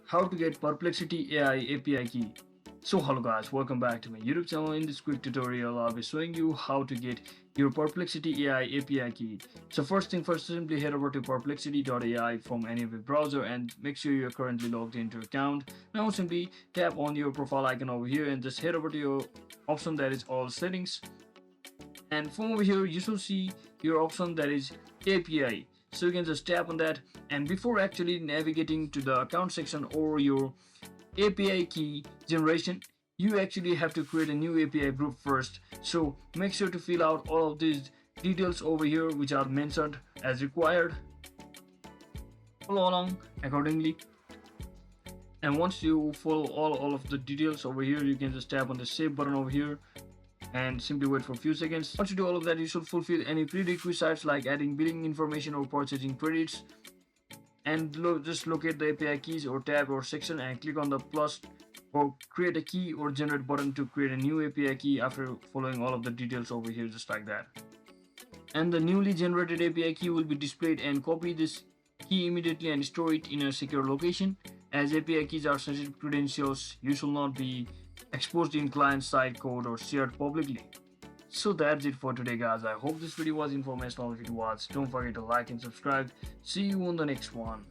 How to get Perplexity AI API key. So hello guys, welcome back to my YouTube channel. In this quick tutorial, I'll be showing you how to get your Perplexity AI API key. So first thing first, simply head over to perplexity.ai from any web browser and make sure you're currently logged into your account. Now simply tap on your profile icon over here and just head over to your option that is all settings. And from over here you should see your option that is API. So you can just tap on that, and before actually navigating to the account section or your API key generation, you actually have to create a new API group first. So make sure to fill out all of these details over here which are mentioned as required. Follow along accordingly. And once you follow all of the details over here, you can just tap on the save button over here and simply wait for a few seconds. Once you do all of that, you should fulfill any prerequisites like adding billing information or purchasing credits, and just locate the API keys or tab or section and click on the plus or create a key or generate button to create a new API key after following all of the details over here, just like that. And the newly generated API key will be displayed, and copy this key immediately and store it in a secure location. As API keys are sensitive credentials, you should not be exposed in client-side code or shared publicly. So that's it for today guys. I hope this video was informational. If it was, don't forget to like and subscribe. See you on the next one.